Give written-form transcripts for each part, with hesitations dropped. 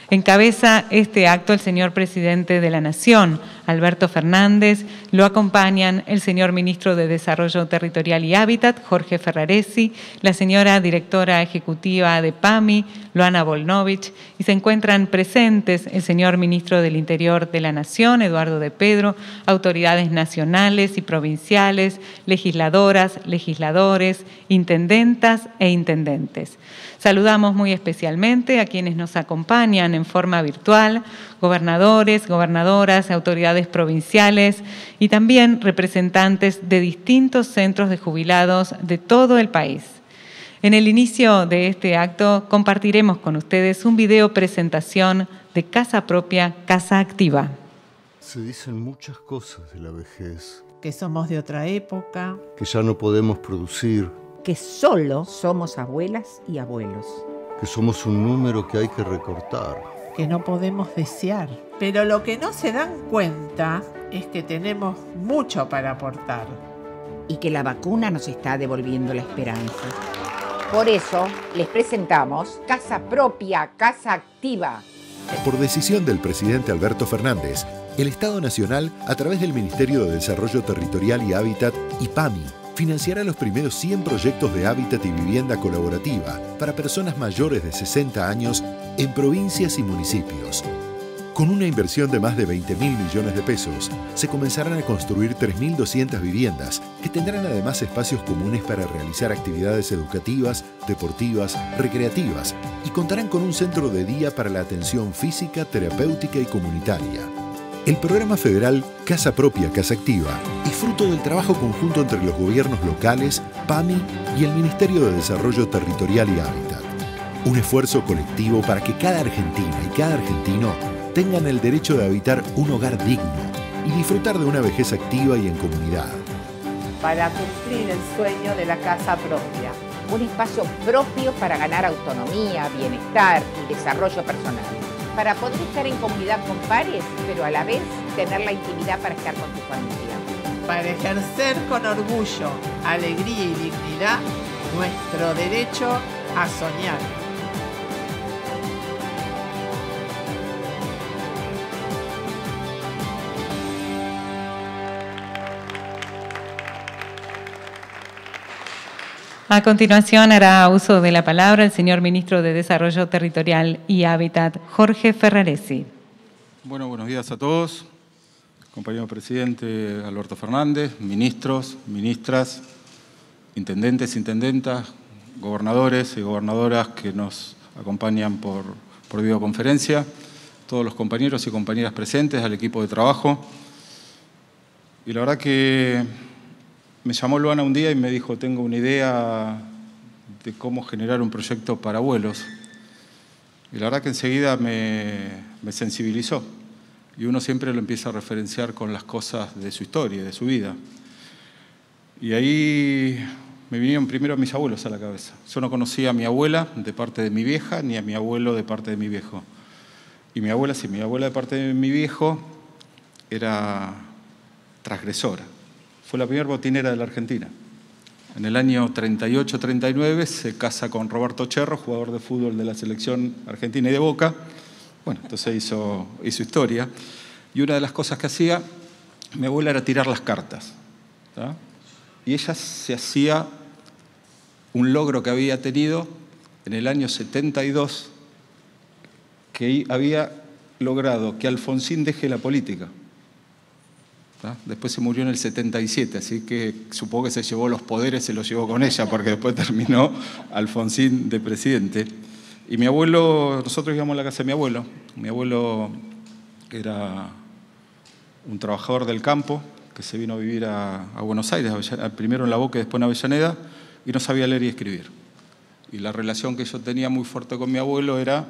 Encabeza este acto el señor Presidente de la Nación, Alberto Fernández. Lo acompañan el señor Ministro de Desarrollo Territorial y Hábitat, Jorge Ferraresi, la señora Directora Ejecutiva de PAMI, Luana Volnovich, y se encuentran presentes el señor Ministro del Interior de la Nación, Eduardo de Pedro, autoridades nacionales y provinciales, legisladoras, legisladores, intendentas e intendentes. Saludamos muy especialmente a quienes nos acompañan en forma virtual, gobernadores, gobernadoras, autoridades provinciales y también representantes de distintos centros de jubilados de todo el país. En el inicio de este acto compartiremos con ustedes un video presentación de Casa Propia, Casa Activa. Se dicen muchas cosas de la vejez. Que somos de otra época. Que ya no podemos producir. Que solo somos abuelas y abuelos. Que somos un número que hay que recortar. Que no podemos desear. Pero lo que no se dan cuenta es que tenemos mucho para aportar. Y que la vacuna nos está devolviendo la esperanza. Por eso les presentamos Casa Propia, Casa Activa. Por decisión del presidente Alberto Fernández, el Estado Nacional, a través del Ministerio de Desarrollo Territorial y Hábitat y PAMI, financiará los primeros 100 proyectos de hábitat y vivienda colaborativa para personas mayores de 60 años en provincias y municipios. Con una inversión de más de 20.000 millones de pesos, se comenzarán a construir 3.200 viviendas que tendrán además espacios comunes para realizar actividades educativas, deportivas, recreativas y contarán con un centro de día para la atención física, terapéutica y comunitaria. El programa federal Casa Propia, Casa Activa es fruto del trabajo conjunto entre los gobiernos locales, PAMI y el Ministerio de Desarrollo Territorial y Hábitat. Un esfuerzo colectivo para que cada argentina y cada argentino tengan el derecho de habitar un hogar digno y disfrutar de una vejez activa y en comunidad. Para cumplir el sueño de la casa propia. Un espacio propio para ganar autonomía, bienestar y desarrollo personal. Para poder estar en comunidad con pares, pero a la vez tener la intimidad para estar con tu familia. Para ejercer con orgullo, alegría y dignidad nuestro derecho a soñar. A continuación hará uso de la palabra el señor Ministro de Desarrollo Territorial y Hábitat, Jorge Ferraresi. Bueno, buenos días a todos. Compañero presidente Alberto Fernández, ministros, ministras, intendentes, intendentas, gobernadores y gobernadoras que nos acompañan por videoconferencia, todos los compañeros y compañeras presentes, al equipo de trabajo. Y la verdad que me llamó Luana un día y me dijo, tengo una idea de cómo generar un proyecto para abuelos. Y la verdad que enseguida me sensibilizó. Y uno siempre lo empieza a referenciar con las cosas de su historia, de su vida. Y ahí me vinieron primero mis abuelos a la cabeza. Yo no conocía a mi abuela de parte de mi vieja, ni a mi abuelo de parte de mi viejo. Y mi abuela, sí, mi abuela de parte de mi viejo era transgresora. Fue la primera botinera de la Argentina. En el año 38-39 se casa con Roberto Cherro, jugador de fútbol de la selección argentina y de Boca. Bueno, entonces hizo historia. Y una de las cosas que hacía mi abuela era tirar las cartas, ¿tá? Y ella se hacía un logro que había tenido en el año 72, que había logrado que Alfonsín deje la política. Después se murió en el 77, así que supongo que se llevó los poderes, se los llevó con ella, porque después terminó Alfonsín de presidente. Y mi abuelo, nosotros íbamos a la casa de mi abuelo. Mi abuelo era un trabajador del campo que se vino a vivir a Buenos Aires, primero en La Boca y después en Avellaneda, y no sabía leer y escribir. Y la relación que yo tenía muy fuerte con mi abuelo era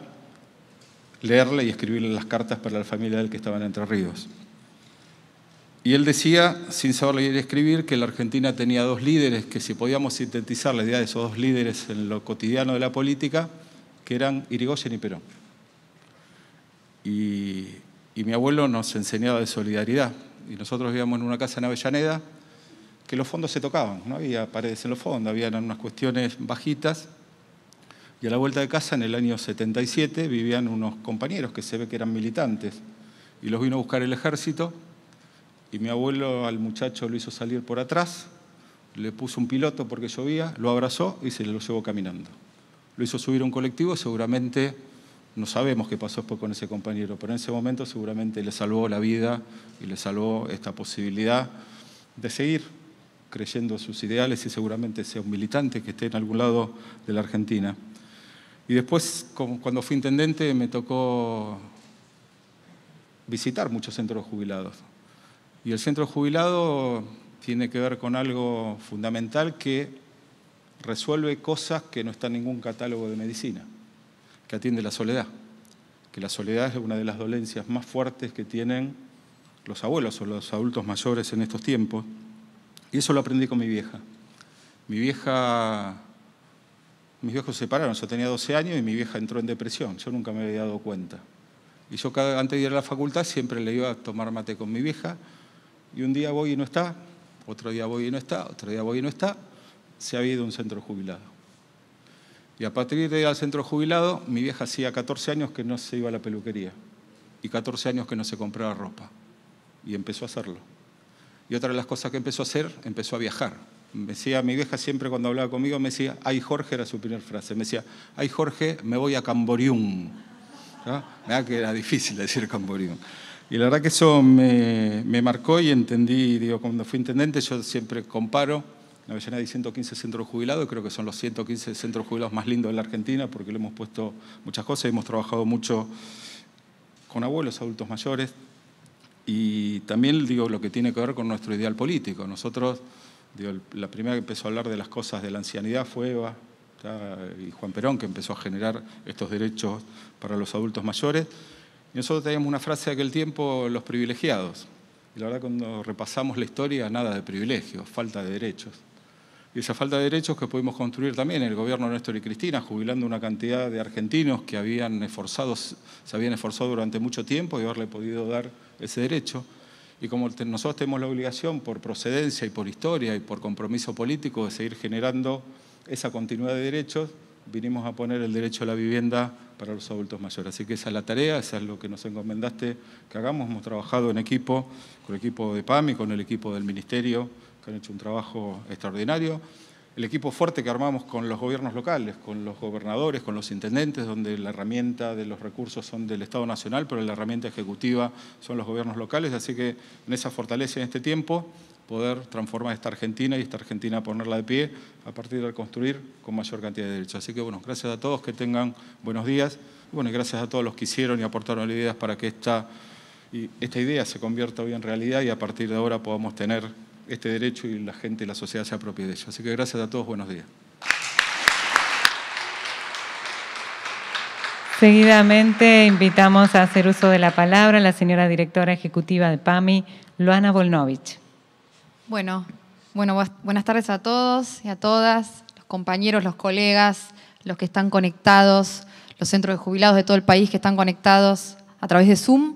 leerle y escribirle las cartas para la familia del que estaba en Entre Ríos. Y él decía, sin saber leer y escribir, que la Argentina tenía dos líderes, que si podíamos sintetizar la idea de esos dos líderes en lo cotidiano de la política, que eran Irigoyen y Perón. Y mi abuelo nos enseñaba de solidaridad. Y nosotros vivíamos en una casa en Avellaneda, que los fondos se tocaban, no había paredes en los fondos, había unas cuestiones bajitas, Y a la vuelta de casa, en el año 77, vivían unos compañeros que se ve que eran militantes. Y los vino a buscar el ejército, y mi abuelo al muchacho lo hizo salir por atrás, le puso un piloto porque llovía, lo abrazó y se lo llevó caminando. Lo hizo subir a un colectivo, seguramente, no sabemos qué pasó después con ese compañero, pero en ese momento seguramente le salvó la vida y le salvó esta posibilidad de seguir creyendo sus ideales y seguramente sea un militante que esté en algún lado de la Argentina. Y después, cuando fui intendente, me tocó visitar muchos centros jubilados. Y el centro jubilado tiene que ver con algo fundamental que resuelve cosas que no están en ningún catálogo de medicina, que atiende la soledad. Que la soledad es una de las dolencias más fuertes que tienen los abuelos o los adultos mayores en estos tiempos. Y eso lo aprendí con mi vieja. Mis viejos se separaron, yo tenía 12 años y mi vieja entró en depresión. Yo nunca me había dado cuenta. Y yo antes de ir a la facultad siempre le iba a tomar mate con mi vieja. Y un día voy y no está, otro día voy y no está, otro día voy y no está. Se había ido a un centro jubilado. Y a partir de ir al centro jubilado, mi vieja hacía 14 años que no se iba a la peluquería. Y 14 años que no se compraba ropa. Y empezó a hacerlo. Y otra de las cosas que empezó a hacer, empezó a viajar. Me decía, mi vieja siempre cuando hablaba conmigo me decía, ay Jorge, era su primera frase. Me decía, ay Jorge, me voy a Camboriú. ¿No? Mirá que era difícil decir Camboriú. Y la verdad que eso me marcó y entendí, digo, cuando fui intendente yo siempre comparo, en Avellaneda hay 115 centros jubilados, creo que son los 115 centros jubilados más lindos de la Argentina porque le hemos puesto muchas cosas, hemos trabajado mucho con abuelos, adultos mayores y también digo lo que tiene que ver con nuestro ideal político. Nosotros, digo, la primera que empezó a hablar de las cosas de la ancianidad fue Eva y Juan Perón, que empezó a generar estos derechos para los adultos mayores. Y nosotros teníamos una frase de aquel tiempo, los privilegiados. Y la verdad cuando repasamos la historia, nada de privilegios, falta de derechos. Y esa falta de derechos que pudimos construir también en el gobierno de Néstor y Cristina, jubilando una cantidad de argentinos que se habían esforzado durante mucho tiempo y haberle podido dar ese derecho. Y como nosotros tenemos la obligación por procedencia y por historia y por compromiso político de seguir generando esa continuidad de derechos, vinimos a poner el derecho a la vivienda para los adultos mayores. Así que esa es la tarea, esa es lo que nos encomendaste que hagamos. Hemos trabajado en equipo, con el equipo de PAMI, con el equipo del Ministerio, que han hecho un trabajo extraordinario. El equipo fuerte que armamos con los gobiernos locales, con los gobernadores, con los intendentes, donde la herramienta de los recursos son del Estado Nacional, pero la herramienta ejecutiva son los gobiernos locales. Así que en esa fortaleza en este tiempo, poder transformar esta Argentina y esta Argentina ponerla de pie a partir de construir con mayor cantidad de derechos. Así que bueno, gracias a todos, que tengan buenos días. Y bueno, y gracias a todos los que hicieron y aportaron ideas para que esta idea se convierta hoy en realidad y a partir de ahora podamos tener este derecho y la gente y la sociedad se apropie de ello. Así que gracias a todos, buenos días. Seguidamente invitamos a hacer uso de la palabra a la señora directora ejecutiva de PAMI, Luana Volnovich. Bueno, buenas tardes a todos y a todas, los compañeros, los colegas, los que están conectados, los centros de jubilados de todo el país que están conectados a través de Zoom.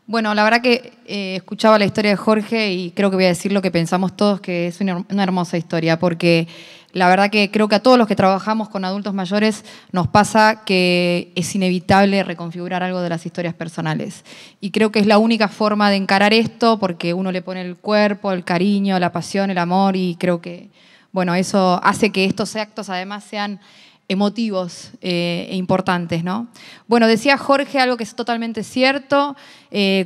Bueno, la verdad que escuchaba la historia de Jorge y creo que voy a decir lo que pensamos todos, que es una hermosa historia, porque la verdad que creo que a todos los que trabajamos con adultos mayores nos pasa que es inevitable reconfigurar algo de las historias personales. Y creo que es la única forma de encarar esto, porque uno le pone el cuerpo, el cariño, la pasión, el amor, y creo que bueno, eso hace que estos actos además sean emotivos e importantes, ¿no? Bueno, decía Jorge algo que es totalmente cierto.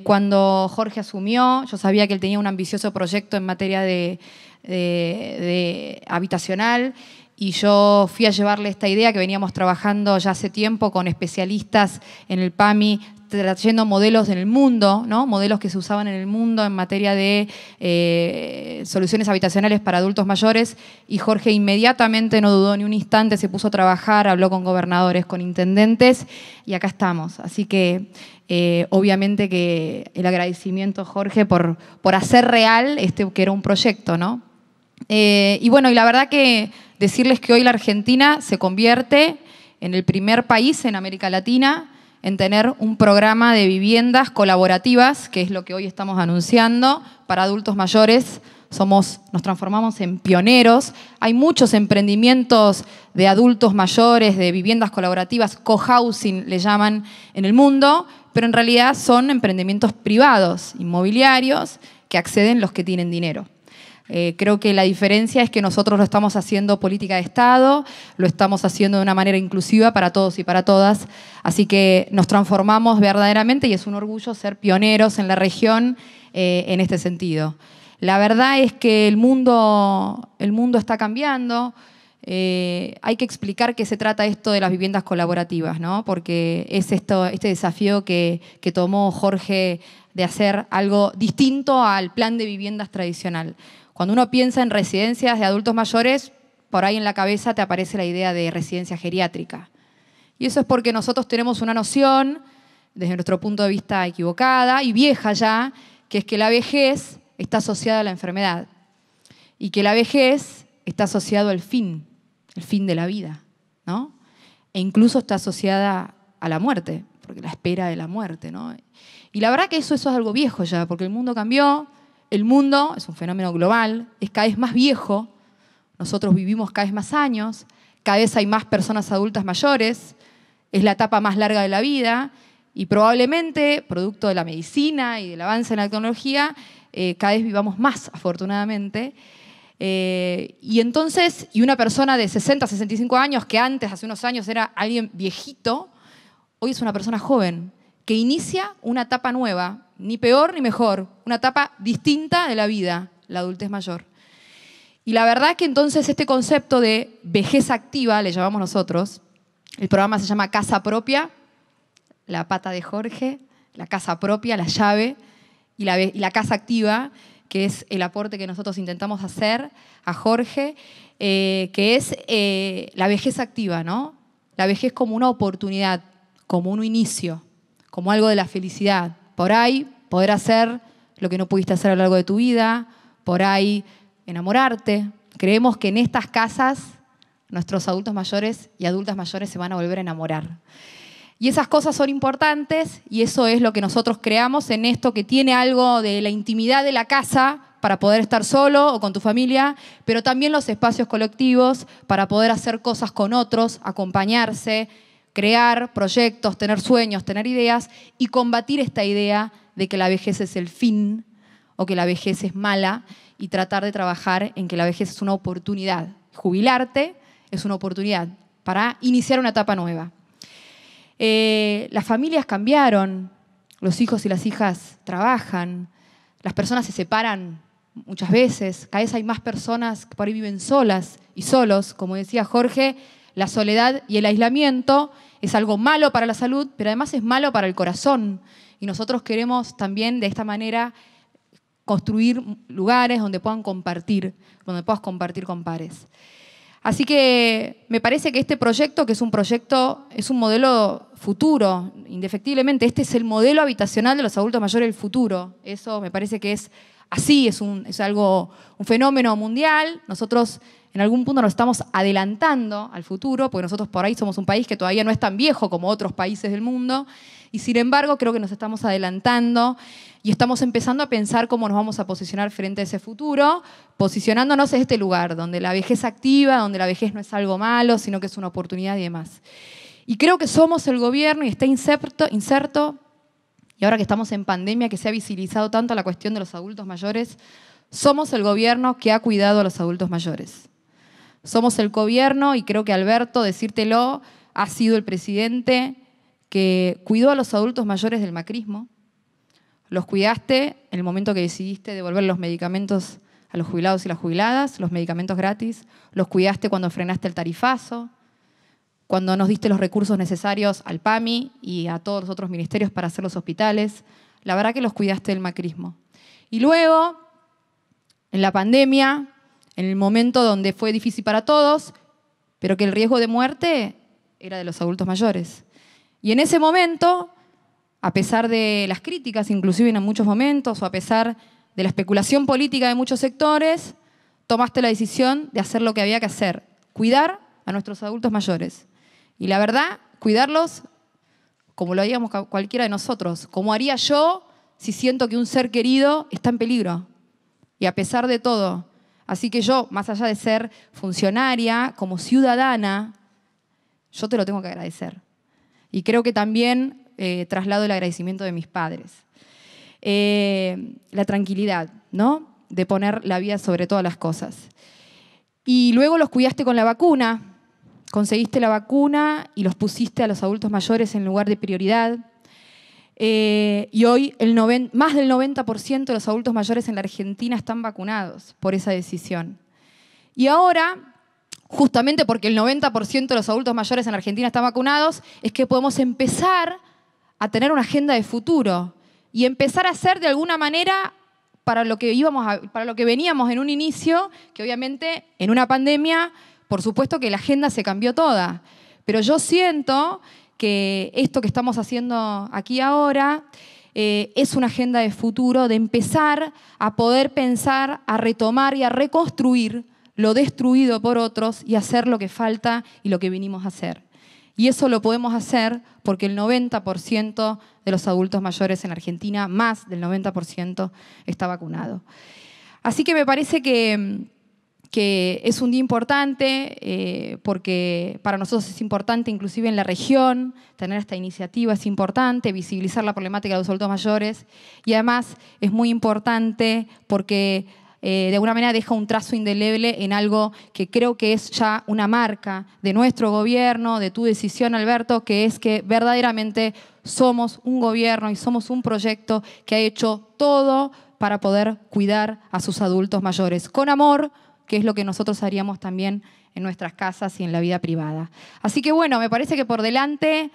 Cuando Jorge asumió, yo sabía que él tenía un ambicioso proyecto en materia de habitacional y yo fui a llevarle esta idea que veníamos trabajando ya hace tiempo con especialistas en el PAMI, trayendo modelos en el mundo, ¿no? Modelos que se usaban en el mundo en materia de soluciones habitacionales para adultos mayores, y Jorge inmediatamente, no dudó ni un instante, se puso a trabajar, habló con gobernadores, con intendentes, y acá estamos. Así que obviamente que el agradecimiento, Jorge, por hacer real que era un proyecto, ¿no? Y bueno, y la verdad que decirles que hoy la Argentina se convierte en el primer país en América Latina en tener un programa de viviendas colaborativas, que es lo que hoy estamos anunciando, para adultos mayores nos transformamos en pioneros. Hay muchos emprendimientos de adultos mayores, de viviendas colaborativas, cohousing le llaman en el mundo, pero en realidad son emprendimientos privados, inmobiliarios, que acceden los que tienen dinero. Creo que la diferencia es que nosotros lo estamos haciendo política de Estado, lo estamos haciendo de una manera inclusiva para todos y para todas, así que nos transformamos verdaderamente y es un orgullo ser pioneros en la región en este sentido. La verdad es que el mundo está cambiando. Hay que explicar qué se trata esto de las viviendas colaborativas, ¿no? Porque es este desafío que tomó Jorge de hacer algo distinto al plan de viviendas tradicional. Cuando uno piensa en residencias de adultos mayores, por ahí en la cabeza te aparece la idea de residencia geriátrica. Y eso es porque nosotros tenemos una noción, desde nuestro punto de vista equivocada y vieja ya, que es que la vejez está asociada a la enfermedad y que la vejez está asociada al fin de la vida, ¿no? E incluso está asociada a la muerte, porque la espera de la muerte, ¿no? Y la verdad que eso es algo viejo ya, porque el mundo cambió, el mundo es un fenómeno global, es cada vez más viejo, nosotros vivimos cada vez más años, cada vez hay más personas adultas mayores, es la etapa más larga de la vida y probablemente, producto de la medicina y del avance en la tecnología, cada vez vivamos más, afortunadamente. Y entonces, una persona de 60, 65 años, que antes, hace unos años, era alguien viejito, hoy es una persona joven, que inicia una etapa nueva, ni peor ni mejor, una etapa distinta de la vida, la adultez mayor. Y la verdad que entonces este concepto de vejez activa, le llamamos nosotros, el programa se llama Casa Propia, la pata de Jorge, la casa propia, la llave, y la casa activa, que es el aporte que nosotros intentamos hacer a Jorge, que es la vejez activa, ¿no? La vejez como una oportunidad, como un inicio, como algo de la felicidad. Por ahí poder hacer lo que no pudiste hacer a lo largo de tu vida, por ahí enamorarte. Creemos que en estas casas nuestros adultos mayores y adultas mayores se van a volver a enamorar. Y esas cosas son importantes y eso es lo que nosotros creamos en esto que tiene algo de la intimidad de la casa para poder estar solo o con tu familia, pero también los espacios colectivos para poder hacer cosas con otros, acompañarse, crear proyectos, tener sueños, tener ideas y combatir esta idea de que la vejez es el fin o que la vejez es mala y tratar de trabajar en que la vejez es una oportunidad. Jubilarte es una oportunidad para iniciar una etapa nueva. Las familias cambiaron, los hijos y las hijas trabajan, las personas se separan muchas veces, cada vez hay más personas que por ahí viven solas y solos, como decía Jorge, la soledad y el aislamiento es algo malo para la salud, pero además es malo para el corazón. Y nosotros queremos también de esta manera construir lugares donde puedas compartir con pares. Así que me parece que este proyecto, que es un modelo futuro, indefectiblemente, este es el modelo habitacional de los adultos mayores del futuro. Eso me parece que es así, es un fenómeno mundial. Nosotros en algún punto nos estamos adelantando al futuro, porque nosotros por ahí somos un país que todavía no es tan viejo como otros países del mundo, y sin embargo creo que nos estamos adelantando y estamos empezando a pensar cómo nos vamos a posicionar frente a ese futuro, posicionándonos en este lugar, donde la vejez activa, donde la vejez no es algo malo, sino que es una oportunidad y demás. Y creo que somos el gobierno, y está inserto, y ahora que estamos en pandemia, que se ha visibilizado tanto la cuestión de los adultos mayores, somos el gobierno que ha cuidado a los adultos mayores. Somos el gobierno, y creo que Alberto, decírtelo, ha sido el presidente que cuidó a los adultos mayores del macrismo. Los cuidaste en el momento que decidiste devolver los medicamentos a los jubilados y las jubiladas, los medicamentos gratis. Los cuidaste cuando frenaste el tarifazo, cuando nos diste los recursos necesarios al PAMI y a todos los otros ministerios para hacer los hospitales. La verdad que los cuidaste del macrismo. Y luego, en la pandemia, en el momento donde fue difícil para todos, pero que el riesgo de muerte era de los adultos mayores. Y en ese momento, a pesar de las críticas, inclusive en muchos momentos, o a pesar de la especulación política de muchos sectores, tomaste la decisión de hacer lo que había que hacer, cuidar a nuestros adultos mayores. Y la verdad, cuidarlos como lo haríamos cualquiera de nosotros, como haría yo si siento que un ser querido está en peligro. y a pesar de todo. Así que yo, más allá de ser funcionaria, como ciudadana, yo te lo tengo que agradecer. Y creo que también traslado el agradecimiento de mis padres. La tranquilidad, ¿no? De poner la vida sobre todas las cosas. Y luego los cuidaste con la vacuna, conseguiste la vacuna y los pusiste a los adultos mayores en lugar de prioridad. Y hoy más del 90% de los adultos mayores en la Argentina están vacunados por esa decisión. Y ahora, justamente porque el 90% de los adultos mayores en la Argentina están vacunados, es que podemos empezar a tener una agenda de futuro y empezar a hacer de alguna manera para lo que veníamos en un inicio, que obviamente en una pandemia, por supuesto que la agenda se cambió toda. Pero yo siento que esto que estamos haciendo aquí ahora es una agenda de futuro, de empezar a poder pensar, a retomar y a reconstruir lo destruido por otros y hacer lo que falta y lo que vinimos a hacer. Y eso lo podemos hacer porque el 90% de los adultos mayores en Argentina, más del 90%, está vacunado. Así que me parece que es un día importante, porque para nosotros es importante, inclusive en la región, tener esta iniciativa, es importante visibilizar la problemática de los adultos mayores y además es muy importante porque de alguna manera deja un trazo indeleble en algo que creo que es ya una marca de nuestro gobierno, de tu decisión, Alberto, que es que verdaderamente somos un gobierno y somos un proyecto que ha hecho todo para poder cuidar a sus adultos mayores con amor, que es lo que nosotros haríamos también en nuestras casas y en la vida privada. Así que bueno, me parece que por delante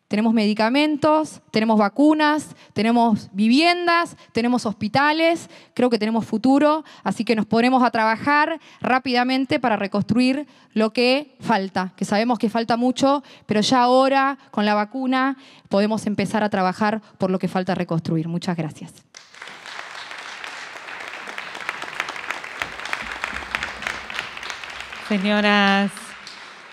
tenemos medicamentos, tenemos vacunas, tenemos viviendas, tenemos hospitales, creo que tenemos futuro, así que nos ponemos a trabajar rápidamente para reconstruir lo que falta, que sabemos que falta mucho, pero ya ahora, con la vacuna, podemos empezar a trabajar por lo que falta reconstruir. Muchas gracias. Señoras,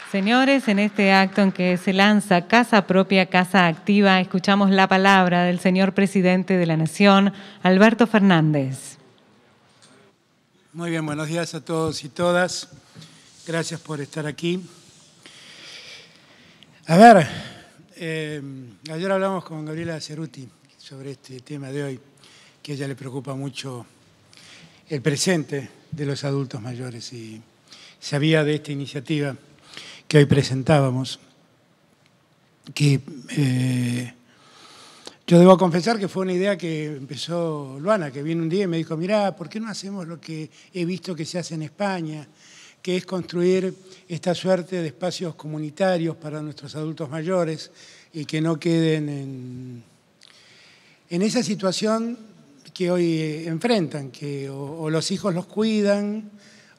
señores, en este acto en que se lanza Casa Propia, Casa Activa, escuchamos la palabra del señor presidente de la Nación, Alberto Fernández. Muy bien, buenos días a todos y todas. Gracias por estar aquí. A ver, ayer hablamos con Gabriela Ceruti sobre este tema de hoy, que a ella le preocupa mucho el presente de los adultos mayores y sabía de esta iniciativa que hoy presentábamos, que yo debo confesar que fue una idea que empezó Luana, que vino un día y me dijo, mirá, ¿por qué no hacemos lo que he visto que se hace en España, que es construir esta suerte de espacios comunitarios para nuestros adultos mayores y que no queden en esa situación que hoy enfrentan, que o los hijos los cuidan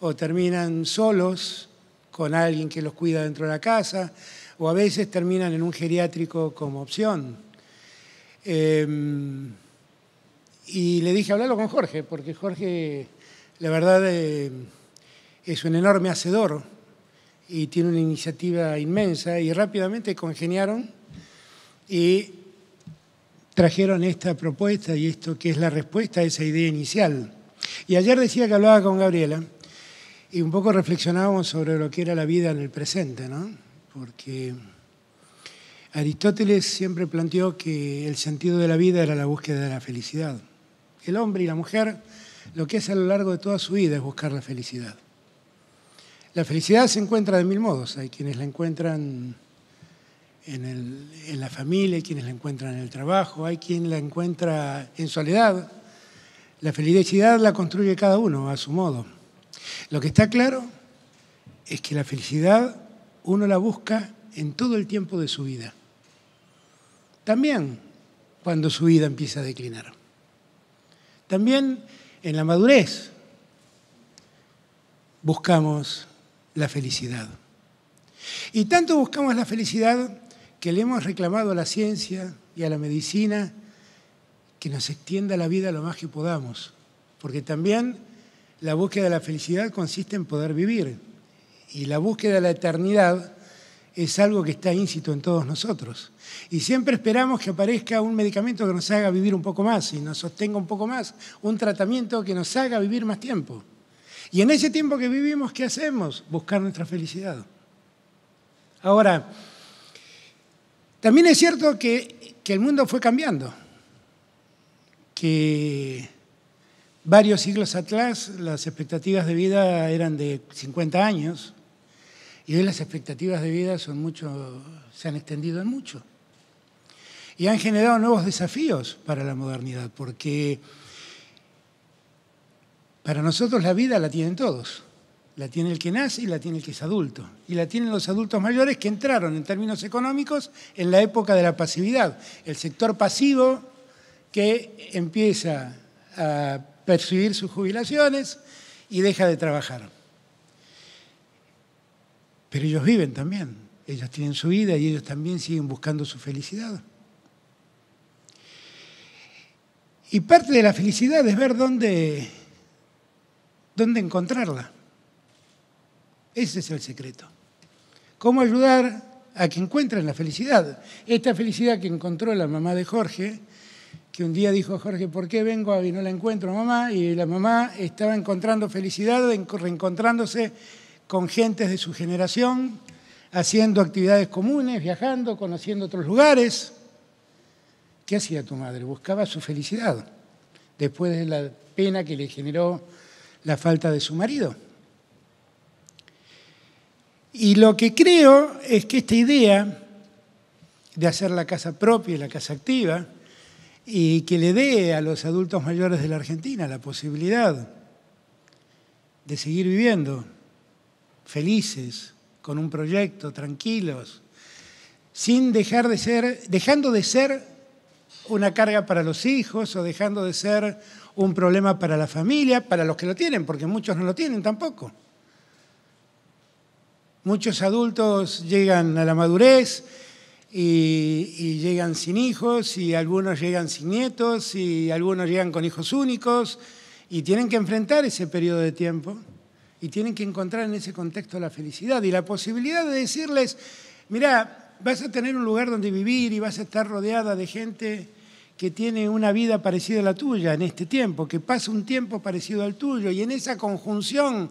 o terminan solos con alguien que los cuida dentro de la casa, o a veces terminan en un geriátrico como opción. Y le dije, hablalo con Jorge, porque Jorge, la verdad, es un enorme hacedor y tiene una iniciativa inmensa, y rápidamente congeniaron y trajeron esta propuesta y esto que es la respuesta a esa idea inicial. Y ayer decía que hablaba con Gabriela, y un poco reflexionábamos sobre lo que era la vida en el presente, ¿no? Porque Aristóteles siempre planteó que el sentido de la vida era la búsqueda de la felicidad. El hombre y la mujer lo que hace a lo largo de toda su vida es buscar la felicidad. La felicidad se encuentra de mil modos. Hay quienes la encuentran en la familia, hay quienes la encuentran en el trabajo, hay quien la encuentra en soledad. La felicidad la construye cada uno a su modo. Lo que está claro es que la felicidad uno la busca en todo el tiempo de su vida. También cuando su vida empieza a declinar. También en la madurez buscamos la felicidad. Y tanto buscamos la felicidad que le hemos reclamado a la ciencia y a la medicina que nos extienda la vida lo más que podamos. Porque también la búsqueda de la felicidad consiste en poder vivir. Y la búsqueda de la eternidad es algo que está íncito en todos nosotros. Y siempre esperamos que aparezca un medicamento que nos haga vivir un poco más y nos sostenga un poco más, un tratamiento que nos haga vivir más tiempo. Y en ese tiempo que vivimos, ¿qué hacemos? Buscar nuestra felicidad. Ahora, también es cierto que el mundo fue cambiando, que varios siglos atrás las expectativas de vida eran de 50 años y hoy las expectativas de vida se han extendido en mucho. Y han generado nuevos desafíos para la modernidad, porque para nosotros la vida la tienen todos. La tiene el que nace y la tiene el que es adulto. Y la tienen los adultos mayores que entraron en términos económicos en la época de la pasividad. El sector pasivo que empieza a percibir sus jubilaciones y deja de trabajar. Pero ellos viven también. Ellos tienen su vida y ellos también siguen buscando su felicidad. Y parte de la felicidad es ver dónde encontrarla. Ese es el secreto. ¿Cómo ayudar a que encuentren la felicidad? Esta felicidad que encontró la mamá de Jorge, que un día dijo: Jorge, ¿por qué vengo y no la encuentro, mamá? Y la mamá estaba encontrando felicidad, reencontrándose con gentes de su generación, haciendo actividades comunes, viajando, conociendo otros lugares. ¿Qué hacía tu madre? Buscaba su felicidad, después de la pena que le generó la falta de su marido. Y lo que creo es que esta idea de hacer la casa propia y la casa activa, y que le dé a los adultos mayores de la Argentina la posibilidad de seguir viviendo felices, con un proyecto, tranquilos, dejando de ser una carga para los hijos o dejando de ser un problema para la familia, para los que lo tienen, porque muchos no lo tienen tampoco. Muchos adultos llegan a la madurez y llegan sin hijos, y algunos llegan sin nietos, y algunos llegan con hijos únicos, y tienen que enfrentar ese periodo de tiempo, y tienen que encontrar en ese contexto la felicidad y la posibilidad de decirles: mirá, vas a tener un lugar donde vivir y vas a estar rodeada de gente que tiene una vida parecida a la tuya en este tiempo, que pasa un tiempo parecido al tuyo, y en esa conjunción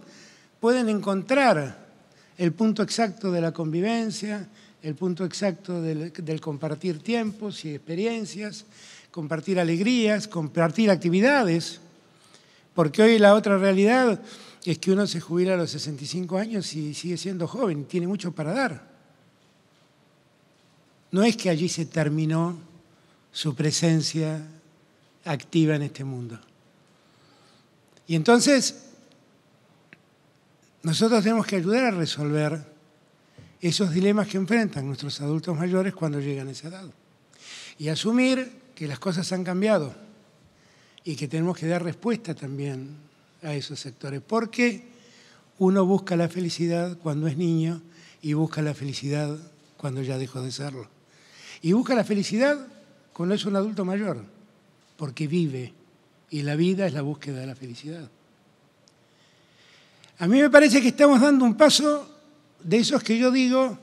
pueden encontrar el punto exacto de la convivencia, el punto exacto del compartir tiempos y experiencias, compartir alegrías, compartir actividades, porque hoy la otra realidad es que uno se jubila a los 65 años y sigue siendo joven, tiene mucho para dar. No es que allí se terminó su presencia activa en este mundo. Y entonces nosotros tenemos que ayudar a resolver esos dilemas que enfrentan nuestros adultos mayores cuando llegan a esa edad. Y asumir que las cosas han cambiado y que tenemos que dar respuesta también a esos sectores. Porque uno busca la felicidad cuando es niño y busca la felicidad cuando ya dejó de serlo. Y busca la felicidad cuando es un adulto mayor, porque vive, y la vida es la búsqueda de la felicidad. A mí me parece que estamos dando un paso de esos que yo digo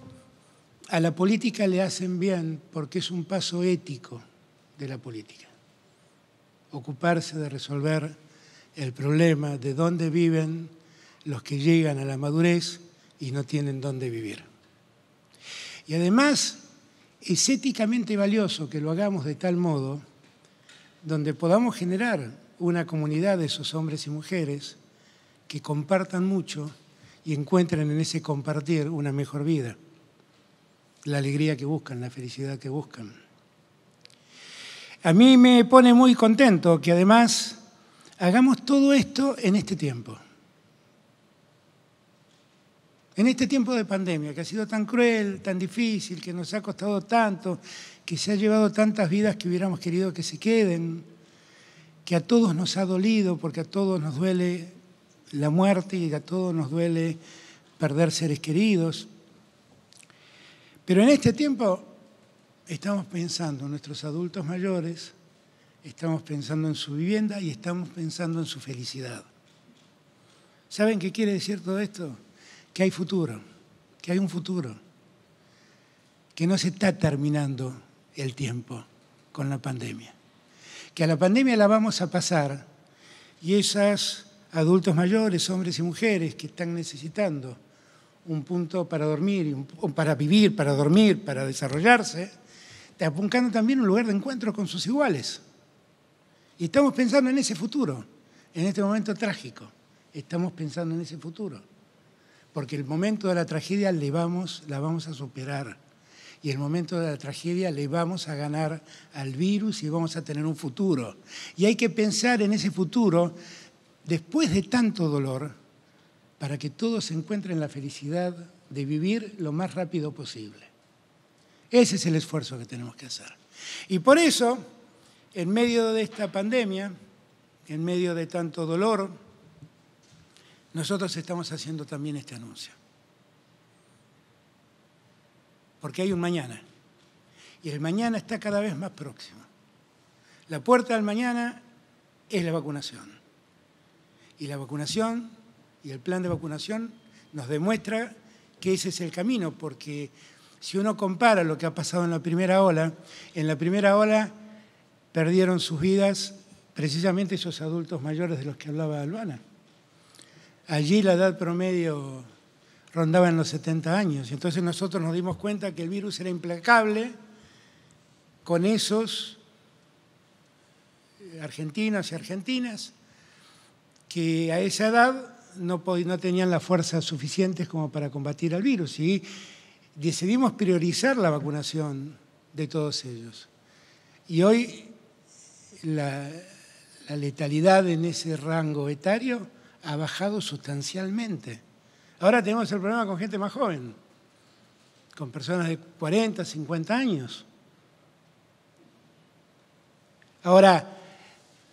a la política le hacen bien, porque es un paso ético de la política. Ocuparse de resolver el problema de dónde viven los que llegan a la madurez y no tienen dónde vivir. Y además es éticamente valioso que lo hagamos de tal modo donde podamos generar una comunidad de esos hombres y mujeres que compartan mucho y encuentren en ese compartir una mejor vida, la alegría que buscan, la felicidad que buscan. A mí me pone muy contento que además hagamos todo esto en este tiempo. En este tiempo de pandemia, que ha sido tan cruel, tan difícil, que nos ha costado tanto, que se ha llevado tantas vidas que hubiéramos querido que se queden, que a todos nos ha dolido, porque a todos nos duele la muerte y a todos nos duele perder seres queridos. Pero en este tiempo estamos pensando en nuestros adultos mayores, estamos pensando en su vivienda y estamos pensando en su felicidad. ¿Saben qué quiere decir todo esto? Que hay futuro, que hay un futuro, que no se está terminando el tiempo con la pandemia, que a la pandemia la vamos a pasar y esos adultos mayores, hombres y mujeres que están necesitando un punto para dormir, para vivir, para dormir, para desarrollarse, está buscando también un lugar de encuentro con sus iguales. Y estamos pensando en ese futuro, en este momento trágico. Estamos pensando en ese futuro. Porque el momento de la tragedia la vamos a superar. Y el momento de la tragedia le vamos a ganar al virus y vamos a tener un futuro. Y hay que pensar en ese futuro después de tanto dolor para que todos encuentren la felicidad de vivir lo más rápido posible. Ese es el esfuerzo que tenemos que hacer. Y por eso, en medio de esta pandemia, en medio de tanto dolor, nosotros estamos haciendo también este anuncio. Porque hay un mañana. Y el mañana está cada vez más próximo. La puerta del mañana es la vacunación. Y la vacunación y el plan de vacunación nos demuestra que ese es el camino, porque si uno compara lo que ha pasado en la primera ola perdieron sus vidas precisamente esos adultos mayores de los que hablaba Albana. Allí la edad promedio rondaba en los 70 años. Entonces nosotros nos dimos cuenta que el virus era implacable con esos argentinos y argentinas que a esa edad no tenían las fuerzas suficientes como para combatir al virus. Y decidimos priorizar la vacunación de todos ellos. Y hoy la letalidad en ese rango etario ha bajado sustancialmente. Ahora tenemos el problema con gente más joven, con personas de 40, 50 años. Ahora,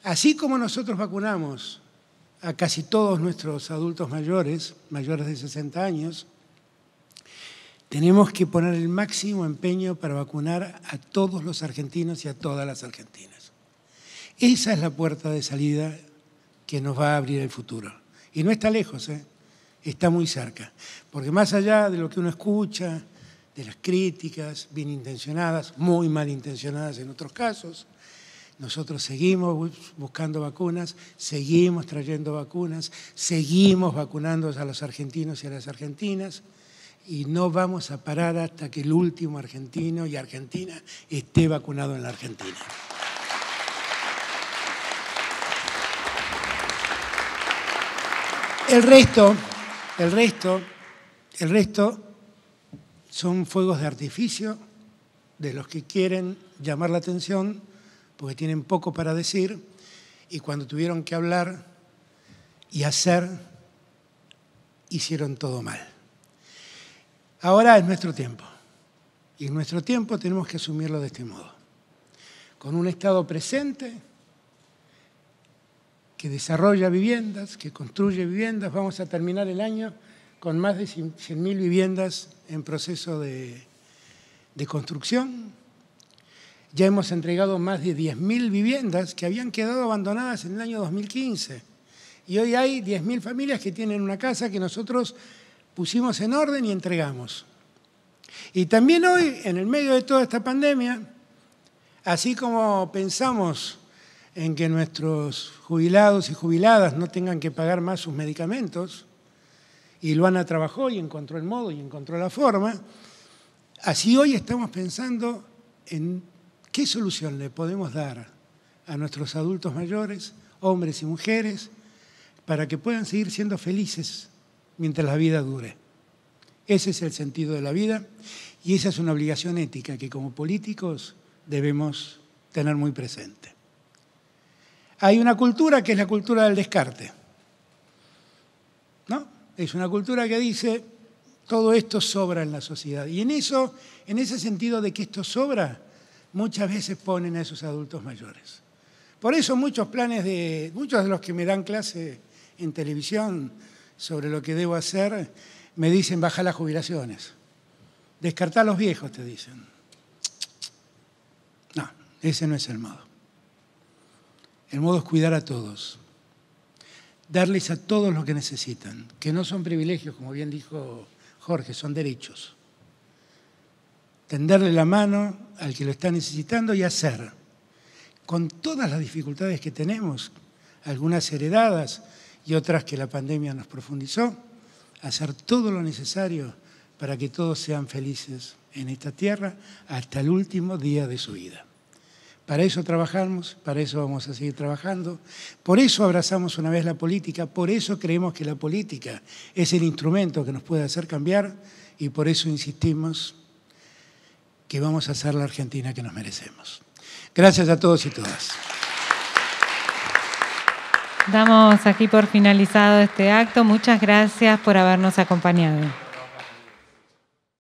así como nosotros vacunamos a casi todos nuestros adultos mayores de 60 años, tenemos que poner el máximo empeño para vacunar a todos los argentinos y a todas las argentinas. Esa es la puerta de salida que nos va a abrir el futuro. Y no está lejos, está muy cerca. Porque más allá de lo que uno escucha, de las críticas bien intencionadas, muy mal intencionadas en otros casos, nosotros seguimos buscando vacunas, seguimos trayendo vacunas, seguimos vacunando a los argentinos y a las argentinas y no vamos a parar hasta que el último argentino y argentina esté vacunado en la Argentina. El resto son fuegos de artificio de los que quieren llamar la atención porque tienen poco para decir y cuando tuvieron que hablar y hacer, hicieron todo mal. Ahora es nuestro tiempo y en nuestro tiempo tenemos que asumirlo de este modo, con un Estado presente que desarrolla viviendas, que construye viviendas. Vamos a terminar el año con más de 100.000 viviendas en proceso de construcción. Ya hemos entregado más de 10.000 viviendas que habían quedado abandonadas en el año 2015. Y hoy hay 10.000 familias que tienen una casa que nosotros pusimos en orden y entregamos. Y también hoy, en el medio de toda esta pandemia, así como pensamos en que nuestros jubilados y jubiladas no tengan que pagar más sus medicamentos, y Luana trabajó y encontró el modo y encontró la forma, así hoy estamos pensando en qué solución le podemos dar a nuestros adultos mayores, hombres y mujeres, para que puedan seguir siendo felices mientras la vida dure. Ese es el sentido de la vida y esa es una obligación ética que como políticos debemos tener muy presente. Hay una cultura que es la cultura del descarte, ¿no? Es una cultura que dice todo esto sobra en la sociedad y en ese sentido de que esto sobra, muchas veces ponen a esos adultos mayores. Por eso muchos de los que me dan clase en televisión sobre lo que debo hacer, me dicen bajar las jubilaciones, descartar a los viejos, te dicen. No, ese no es el modo. El modo es cuidar a todos, darles a todos lo que necesitan, que no son privilegios, como bien dijo Jorge, son derechos. tenderle la mano al que lo está necesitando y hacer, con todas las dificultades que tenemos, algunas heredadas y otras que la pandemia nos profundizó, hacer todo lo necesario para que todos sean felices en esta tierra hasta el último día de su vida. Para eso trabajamos, para eso vamos a seguir trabajando, por eso abrazamos una vez la política, por eso creemos que la política es el instrumento que nos puede hacer cambiar y por eso insistimos que vamos a hacer la Argentina que nos merecemos. Gracias a todos y todas. Damos aquí por finalizado este acto. Muchas gracias por habernos acompañado.